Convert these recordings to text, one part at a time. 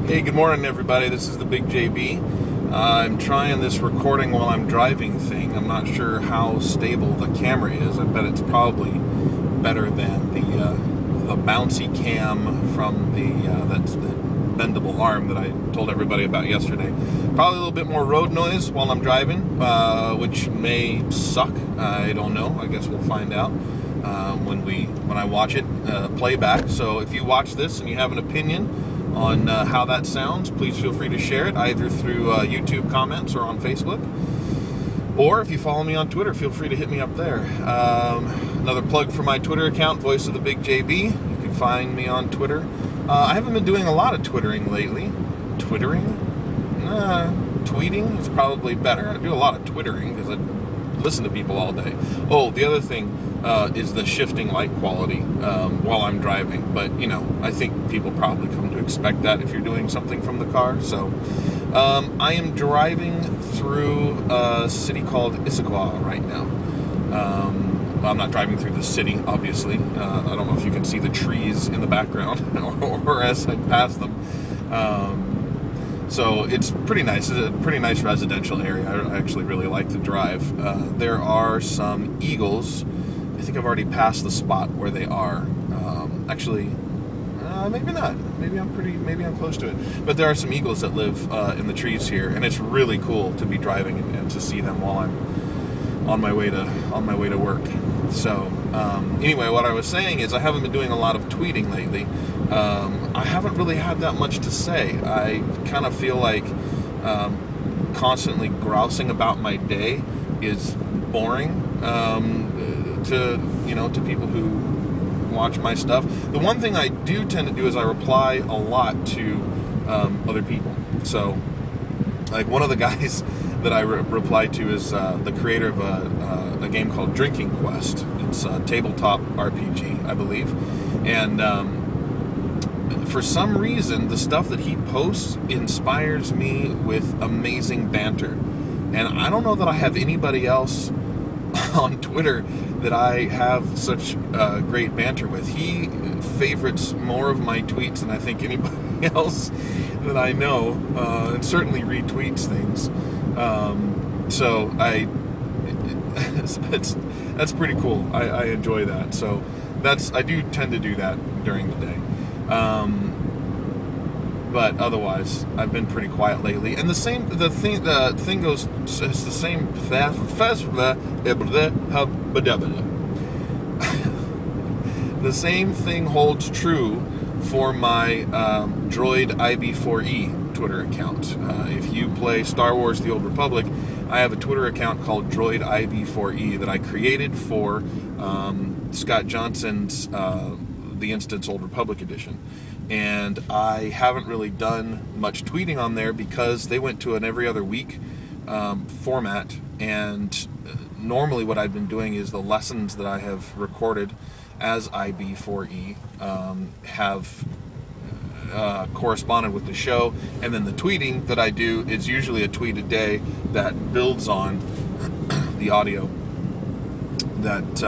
Hey, good morning, everybody. This is TheBigJB. I'm trying this recording while I'm driving thing. I'm not sure how stable the camera is. I bet it's probably better than the bouncy cam from that's the bendable arm that I told everybody about yesterday. Probably a little bit more road noise while I'm driving, which may suck. I don't know. I guess we'll find out when I watch it playback. So if you watch this and you have an opinion on how that sounds, please feel free to share it either through YouTube comments or on Facebook. Or if you follow me on Twitter, feel free to hit me up there. Another plug for my Twitter account, Voice of the Big JB. You can find me on Twitter. I haven't been doing a lot of Twittering lately. Twittering? Tweeting is probably better. I do a lot of Twittering because I listen to people all day. Oh, the other thing is the shifting light quality while I'm driving. But, you know, I think people probably come to expect that if you're doing something from the car. So I am driving through a city called Issaquah right now. I'm not driving through the city, obviously. I don't know if you can see the trees in the background or as I pass them. So it's pretty nice. It's a pretty nice residential area. I actually really like to drive. There are some eagles. I think I've already passed the spot where they are. Actually, maybe not. Maybe I'm close to it. But there are some eagles that live in the trees here, and it's really cool to be driving and to see them while I'm on my way to work. So anyway, what I was saying is I haven't been doing a lot of tweeting lately. I haven't really had that much to say. I kind of feel like constantly grousing about my day is boring to people who watch my stuff. The one thing I do tend to do is I reply a lot to other people. So, like, one of the guys that I reply to is the creator of a game called Drinking Quest. It's a tabletop RPG, I believe. And for some reason, the stuff that he posts inspires me with amazing banter. And I don't know that I have anybody else on Twitter that I have such great banter with. He favorites more of my tweets than I think anybody else that I know, and certainly retweets things. So that's pretty cool. I enjoy that. So I do tend to do that during the day. But otherwise, I've been pretty quiet lately. And the thing goes. It's the same. The same thing holds true for my Droid IB4E Twitter account. If you play Star Wars: The Old Republic, I have a Twitter account called Droid IB4E that I created for Scott Johnson's The Instance Old Republic edition. And I haven't really done much tweeting on there because they went to an every other week format. And normally what I've been doing is the lessons that I have recorded as IB4E have corresponded with the show. And then the tweeting that I do is usually a tweet a day that builds on the audio that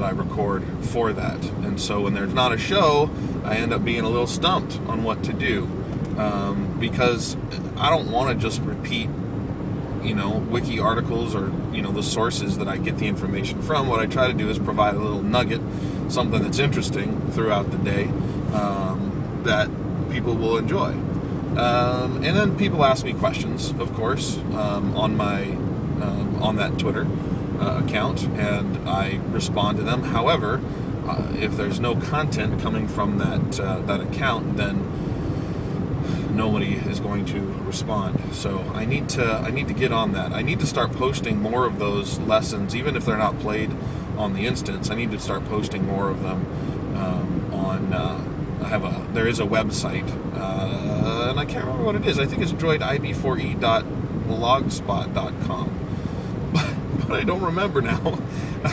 I record for that. And so when there's not a show, I end up being a little stumped on what to do, because I don't want to just repeat, wiki articles or, the sources that I get the information from. What I try to do is provide a little nugget, something that's interesting throughout the day, that people will enjoy. And then people ask me questions, of course, on that Twitter account, and I respond to them. However, if there's no content coming from that account, then nobody is going to respond. So I need to get on that. I need to start posting more of those lessons, even if they're not played on the instance. I need to start posting more of them there is a website, and I can't remember what it is. I think it's droidib4e.blogspot.com. But I don't remember now.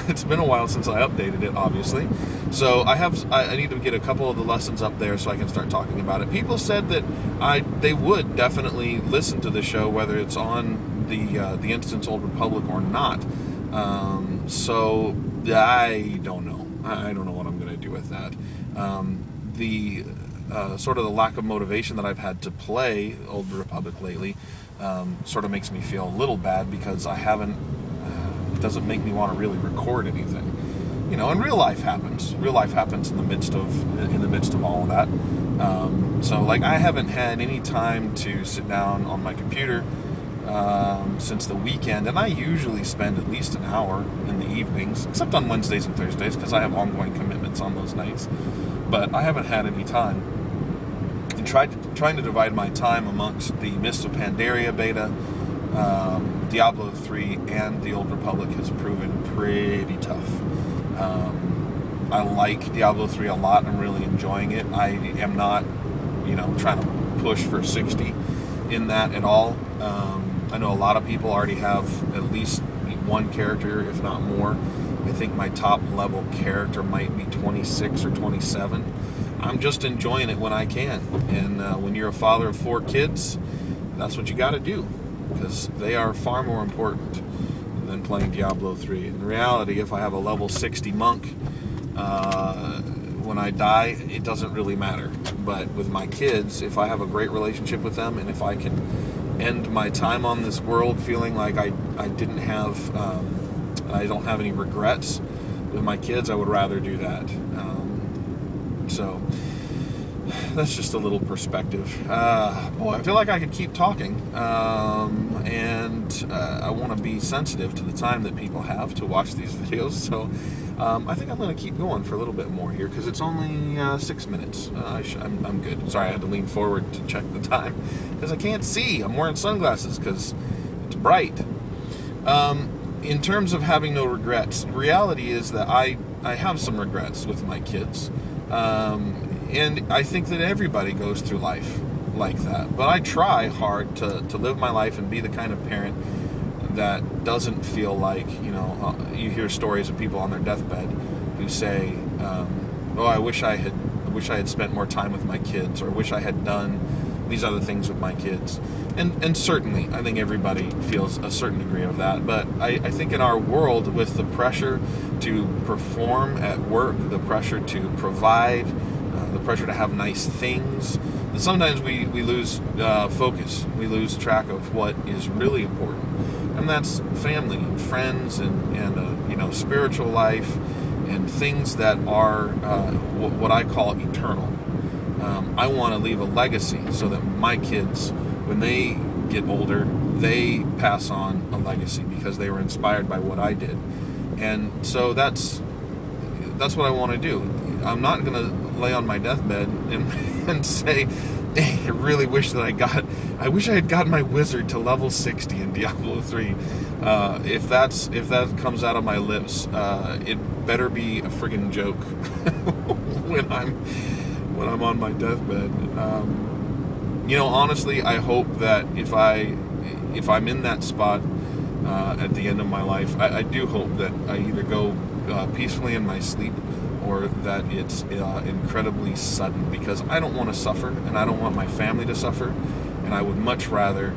It's been a while since I updated it, obviously. So I need to get a couple of the lessons up there so I can start talking about it. People said that they would definitely listen to the show, whether it's on the Instance Old Republic or not. So I don't know. I don't know what I'm going to do with that. sort of the lack of motivation that I've had to play Old Republic lately sort of makes me feel a little bad, because I haven't, it doesn't make me want to really record anything. You know, and real life happens. Real life happens in the midst of all of that. So like, I haven't had any time to sit down on my computer since the weekend, and I usually spend at least an hour in the evenings, except on Wednesdays and Thursdays, because I have ongoing commitments on those nights. But I haven't had any time. And trying to divide my time amongst the Mists of Pandaria beta, Diablo 3, and the Old Republic has proven pretty tough. I like Diablo 3 a lot. I'm really enjoying it. I am not, trying to push for 60 in that at all. I know a lot of people already have at least one character, if not more. I think my top level character might be 26 or 27. I'm just enjoying it when I can. And when you're a father of 4 kids, that's what you got to do, because they are far more important than playing Diablo 3. In reality, if I have a level 60 monk, when I die, it doesn't really matter. But with my kids, if I have a great relationship with them, and if I can end my time on this world feeling like I don't have any regrets with my kids, I would rather do that. So that's just a little perspective. Boy, I feel like I could keep talking, and I want to be sensitive to the time that people have to watch these videos. So I think I'm going to keep going for a little bit more here, because it's only 6 minutes. I'm good. Sorry, I had to lean forward to check the time, because I can't see. I'm wearing sunglasses because it's bright. In terms of having no regrets, reality is that I have some regrets with my kids. And I think that everybody goes through life like that. But I try hard to live my life and be the kind of parent that doesn't feel like, you hear stories of people on their deathbed who say, oh, I wish I had spent more time with my kids, or wish I had done these other things with my kids. And certainly, I think everybody feels a certain degree of that. But I think in our world, with the pressure to perform at work, the pressure to provide, the pressure to have nice things, that sometimes we lose focus. We lose track of what is really important. And that's family and friends and spiritual life, and things that are what I call eternal. I want to leave a legacy so that my kids, when they get older, they pass on a legacy because they were inspired by what I did. And so that's what I want to do. I'm not going to lay on my deathbed and say, dang, I really wish that I wish I had gotten my wizard to level 60 in Diablo 3. If that comes out of my lips, it better be a friggin' joke when I'm on my deathbed. Honestly, I hope that if I'm in that spot at the end of my life, I do hope that I either go peacefully in my sleep, or that it's incredibly sudden, because I don't want to suffer, and I don't want my family to suffer, and I would much rather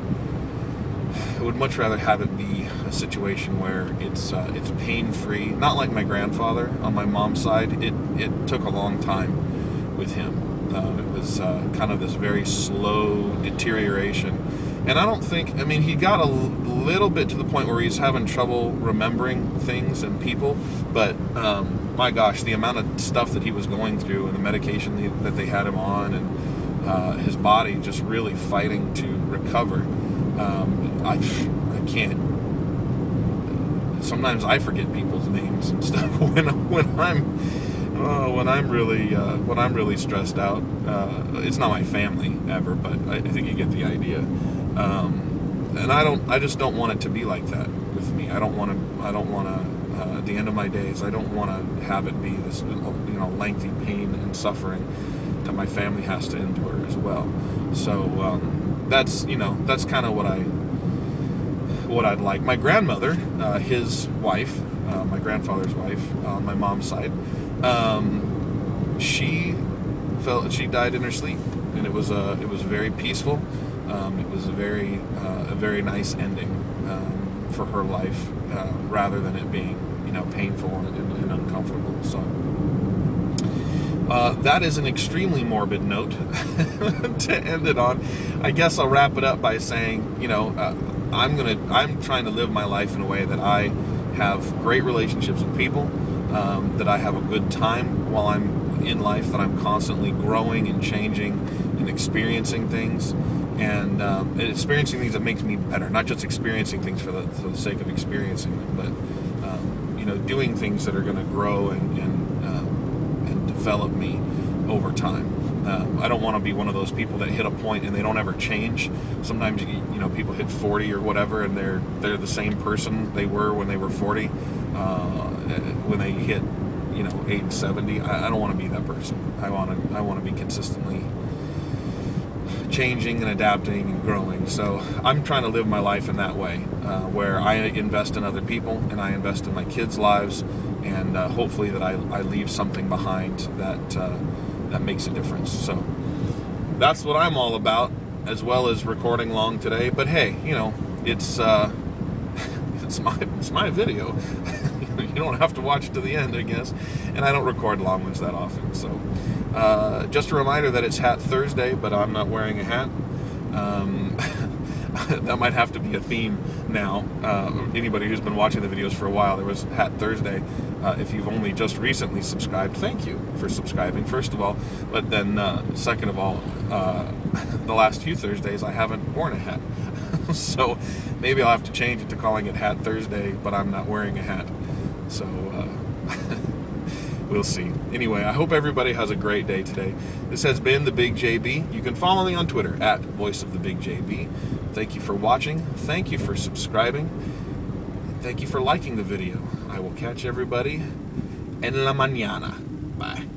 have it be a situation where it's pain-free. Not like my grandfather on my mom's side. It took a long time with him. It was kind of this very slow deterioration. And I don't think, he got a little bit to the point where he's having trouble remembering things and people, but my gosh, the amount of stuff that he was going through, and the medication that they had him on, and his body just really fighting to recover. I can't. Sometimes I forget people's names and stuff when I'm really stressed out. It's not my family ever, but I think you get the idea. And I just don't want it to be like that with me. I don't want to. At the end of my days, I don't want to have it be this, lengthy pain and suffering that my family has to endure as well. So that's kind of what I'd like. My grandmother, his wife, my grandfather's wife, on my mom's side, she died in her sleep, and it was very peaceful. It was a very nice ending for her life, rather than it being painful and uncomfortable. So that is an extremely morbid note to end it on. I guess I'll wrap it up by saying, you know, I'm trying to live my life in a way that I have great relationships with people, that I have a good time while I'm in life, that I'm constantly growing and changing and experiencing things, and experiencing things that makes me better, not just experiencing things for the sake of experiencing them, but you know, doing things that are going to grow and develop me over time. I don't want to be one of those people that hit a point and they don't ever change. Sometimes you know, people hit 40 or whatever, and they're the same person they were when they were 40. When they hit, you know, age 70, I don't want to be that person. I want to be consistently changing and adapting and growing. So I'm trying to live my life in that way, where I invest in other people and I invest in my kids' lives, and hopefully that I leave something behind that makes a difference. So that's what I'm all about, as well as recording long today. But hey, you know, it's my video. You don't have to watch it to the end, I guess. And I don't record long ones that often. So just a reminder that it's Hat Thursday, but I'm not wearing a hat. That might have to be a theme now. Anybody who's been watching the videos for a while, there was Hat Thursday. If you've only just recently subscribed, thank you for subscribing, first of all. But then, second of all, the last few Thursdays I haven't worn a hat. So maybe I'll have to change it to calling it Hat Thursday, but I'm not wearing a hat. So we'll see. Anyway, I hope everybody has a great day today. This has been TheBigJB. You can follow me on Twitter at VoiceOfTheBigJB. Thank you for watching. Thank you for subscribing. Thank you for liking the video. I will catch everybody en la mañana. Bye.